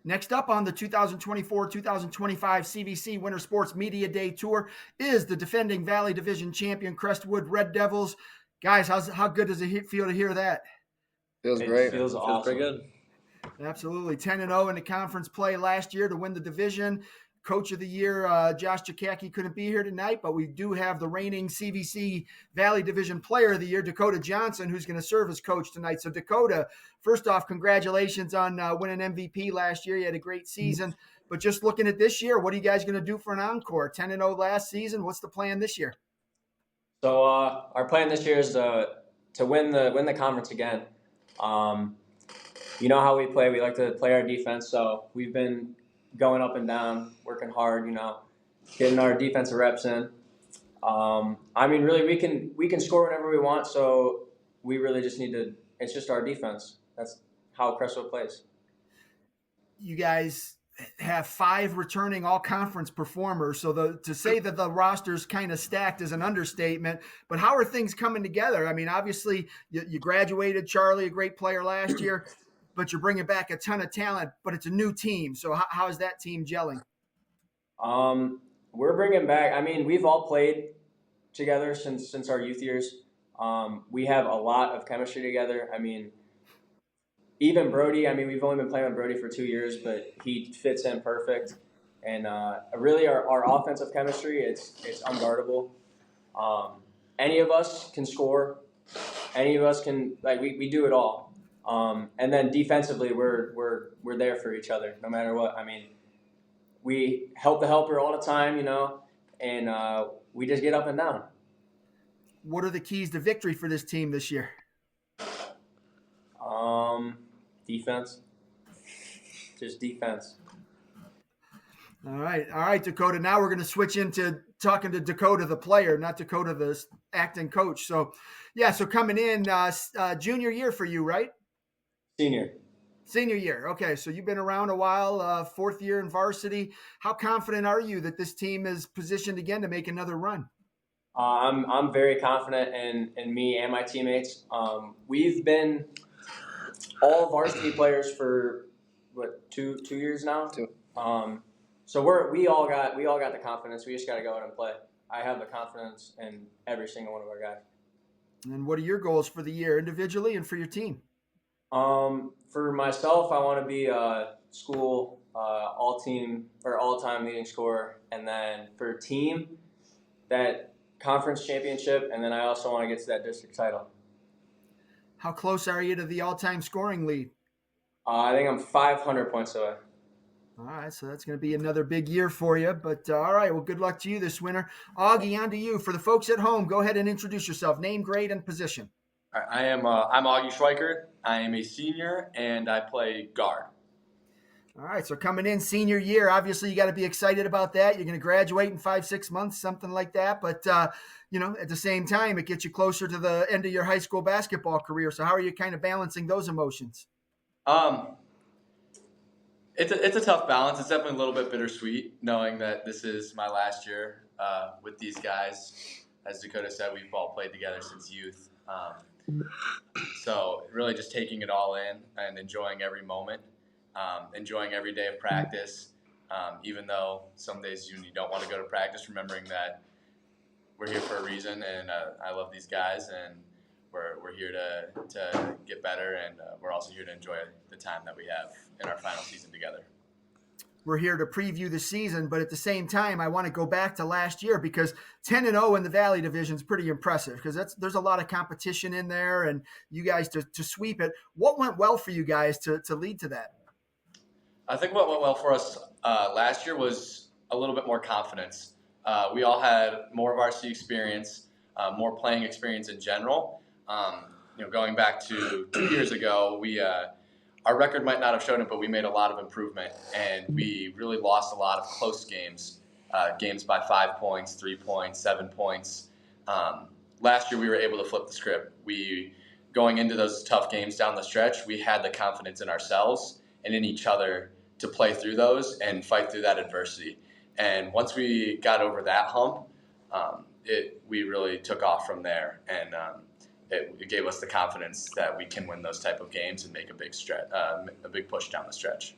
Next up on the 2024-2025 CVC Winter Sports Media Day Tour is the defending Valley Division champion Crestwood Red Devils. Guys, how good does it feel to hear that? Feels great. It feels awesome. Pretty good. Absolutely. 10-0 in the conference play last year to win the division. Coach of the year, Josh Jakacki, couldn't be here tonight, but we do have the reigning CVC Valley Division Player of the Year, Dakota Johnson, who's going to serve as coach tonight. So, Dakota, first off, congratulations on winning MVP last year. You had a great season. But just looking at this year, what are you guys going to do for an encore? 10-0 last season. What's the plan this year? So, our plan this year is to win the conference again. You know how we play. We like to play our defense, so we've been going up and down, working hard, getting our defensive reps in. Really, we can score whenever we want, so we really just need to – it's just our defense. That's how Crestwood plays. You guys have 5 returning all-conference performers, so to say that the roster's kind of stacked is an understatement, but how are things coming together? I mean, obviously, you graduated Charlie, a great player last year, but you're bringing back a ton of talent, but it's a new team. So how is that team gelling? We're bringing back, we've all played together since our youth years. We have a lot of chemistry together. Even Brody, we've only been playing with Brody for 2 years, but he fits in perfect. And really our offensive chemistry, it's unguardable. Any of us can score. Any of us can, we do it all. And then defensively, we're there for each other no matter what. We help the helper all the time, and we just get up and down. What are the keys to victory for this team this year? Defense. Just defense. All right, Dakota. Now we're going to switch into talking to Dakota, the player, not Dakota, the acting coach. So coming in, junior year for you, right? Senior year. Okay, so you've been around a while, 4th year in varsity. How confident are you that this team is positioned again to make another run? I'm very confident in me and my teammates. We've been all varsity players for two years now. 2. So we all got the confidence. We just got to go out and play. I have the confidence in every single one of our guys. And what are your goals for the year, individually and for your team? For myself, I want to be a school all-team or all-time leading scorer, and then for team, that conference championship, and then I also want to get to that district title. How close are you to the all-time scoring lead? I think I'm 500 points away. All right, so that's going to be another big year for you. But all right, well, good luck to you this winter. Augie, on to you. For the folks at home, go ahead and introduce yourself. Name, grade, and position. I'm Augie Schweikert. I am a senior, and I play guard. All right, so coming in senior year, obviously you got to be excited about that. You're going to graduate in 5-6 months, something like that. But, at the same time, it gets you closer to the end of your high school basketball career. So how are you kind of balancing those emotions? It's a tough balance. It's definitely a little bit bittersweet knowing that this is my last year with these guys. As Dakota said, we've all played together since youth. So really just taking it all in and enjoying every moment, enjoying every day of practice, even though some days you don't want to go to practice, remembering that we're here for a reason, and I love these guys, and we're here to get better, and we're also here to enjoy the time that we have in our final season together. We're here to preview the season, but at the same time, I want to go back to last year because 10-0 in the Valley Division is pretty impressive because there's a lot of competition in there, and you guys to sweep it. What went well for you guys to lead to that? I think what went well for us last year was a little bit more confidence. We all had more varsity experience, more playing experience in general. Going back to 2 years ago, our record might not have shown it, but we made a lot of improvement, and we really lost a lot of close games, games by 5 points, 3 points, 7 points. Last year, we were able to flip the script. Going into those tough games down the stretch, we had the confidence in ourselves and in each other to play through those and fight through that adversity. And once we got over that hump, we really took off from there, and it gave us the confidence that we can win those type of games and make a big push down the stretch.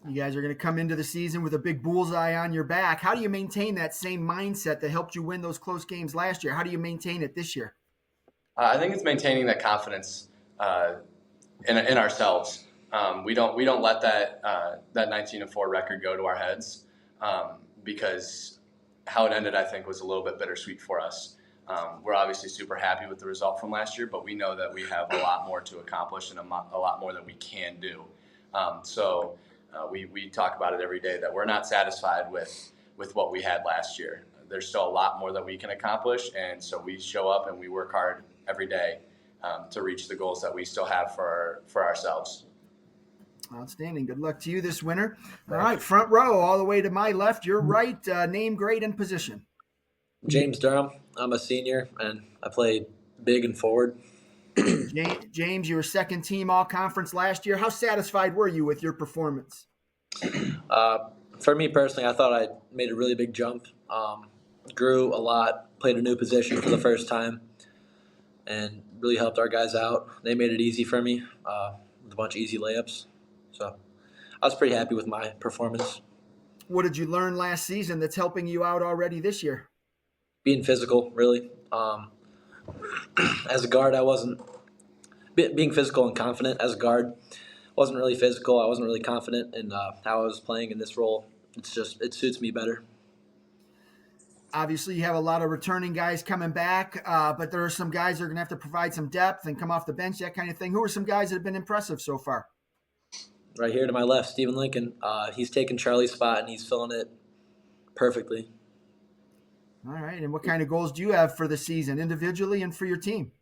You guys are going to come into the season with a big bullseye on your back. How do you maintain that same mindset that helped you win those close games last year? How do you maintain it this year? I think it's maintaining that confidence in ourselves. We don't let that 19-4 record go to our heads because how it ended, I think, was a little bit bittersweet for us. We're obviously super happy with the result from last year, but we know that we have a lot more to accomplish and a lot more that we can do. We talk about it every day that we're not satisfied with what we had last year. There's still a lot more that we can accomplish, and so we show up and we work hard every day to reach the goals that we still have for ourselves. Outstanding. Good luck to you this winter. All right, front row, all the way to my left, your right. Name, grade, and position. James Durham. I'm a senior, and I played big and forward. James, you were second team all-conference last year. How satisfied were you with your performance? For me personally, I thought I made a really big jump. Grew a lot, played a new position for the first time, and really helped our guys out. They made it easy for me with a bunch of easy layups. So I was pretty happy with my performance. What did you learn last season that's helping you out already this year? Being physical, really. As a guard, I wasn't being physical and confident. As a guard, wasn't really physical. I wasn't really confident in how I was playing in this role. It suits me better. Obviously, you have a lot of returning guys coming back, but there are some guys that are going to have to provide some depth and come off the bench, that kind of thing. Who are some guys that have been impressive so far? Right here to my left, Stephen Lincoln. He's taken Charlie's spot, and he's filling it perfectly. All right. And what kind of goals do you have for the season, individually and for your team?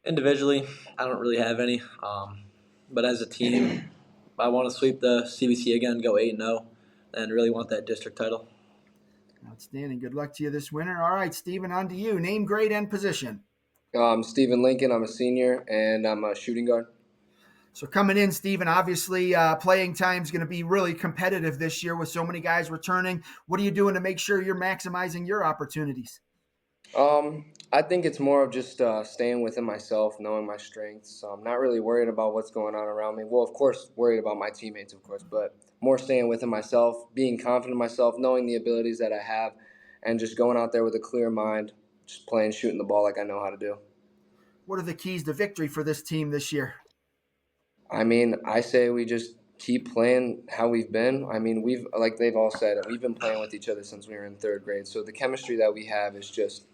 Individually, I don't really have any. But as a team, I want to sweep the CVC again, go 8-0, and really want that district title. Outstanding. Good luck to you this winter. All right, Stephen, on to you. Name, grade, and position. Stephen Lincoln. I'm a senior, and I'm a shooting guard. So coming in, Stephen, obviously playing time is going to be really competitive this year with so many guys returning. What are you doing to make sure you're maximizing your opportunities? I think it's more of just staying within myself, knowing my strengths. I'm not really worried about what's going on around me. Well, of course, worried about my teammates, of course, but more staying within myself, being confident in myself, knowing the abilities that I have, and just going out there with a clear mind, just playing, shooting the ball like I know how to do. What are the keys to victory for this team this year? I mean, I say we just keep playing how we've been. I mean, like they've all said, we've been playing with each other since we were in third grade. So the chemistry that we have is just,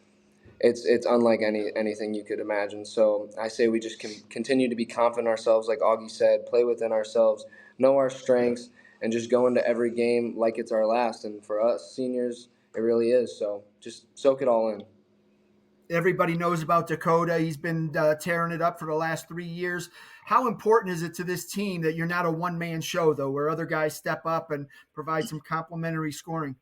it's unlike anything you could imagine. So I say we just can continue to be confident in ourselves, like Augie said, play within ourselves, know our strengths, and just go into every game like it's our last. And for us seniors, it really is. So just soak it all in. Everybody knows about Dakota. He's been tearing it up for the last 3 years. How important is it to this team that you're not a one-man show, though, where other guys step up and provide some complementary scoring?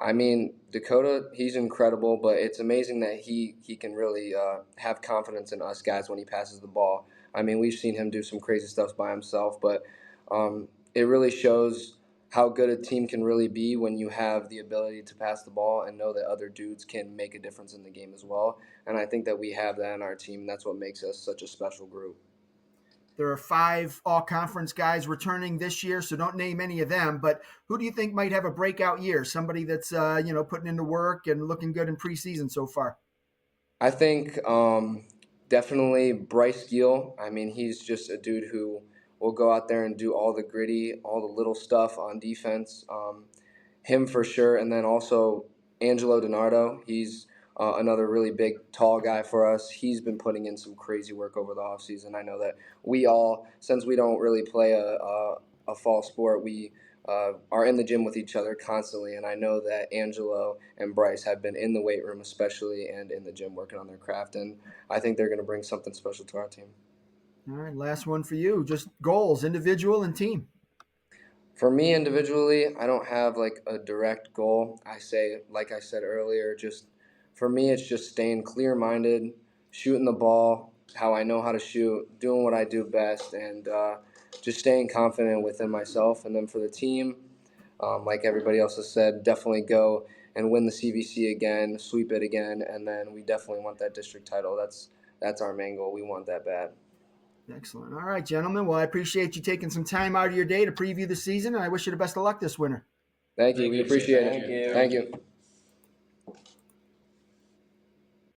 I mean, Dakota, he's incredible, but it's amazing that he can really have confidence in us guys when he passes the ball. I mean, we've seen him do some crazy stuff by himself, but it really shows how good a team can really be when you have the ability to pass the ball and know that other dudes can make a difference in the game as well. And I think that we have that in our team, and that's what makes us such a special group. There are 5 all-conference guys returning this year, so don't name any of them. But who do you think might have a breakout year? Somebody that's putting into work and looking good in preseason so far. I think definitely Bryce Gill. I mean, he's just a dude who will go out there and do all the gritty, all the little stuff on defense. Him for sure, and then also Angelo DiNardo. He's another really big, tall guy for us. He's been putting in some crazy work over the offseason. I know that we all, since we don't really play a fall sport, we are in the gym with each other constantly. And I know that Angelo and Bryce have been in the weight room especially and in the gym working on their craft. And I think they're going to bring something special to our team. All right, last one for you. Just goals, individual and team. For me individually, I don't have like a direct goal. I say, like I said earlier, just for me, it's just staying clear-minded, shooting the ball how I know how to shoot, doing what I do best, and just staying confident within myself. And then for the team, like everybody else has said, definitely go and win the CVC again, sweep it again, and then we definitely want that district title. That's our main goal. We want that bad. Excellent. All right, gentlemen. Well, I appreciate you taking some time out of your day to preview the season, and I wish you the best of luck this winter. Thank you. Thank We you. appreciate Thank it. you. Thank you.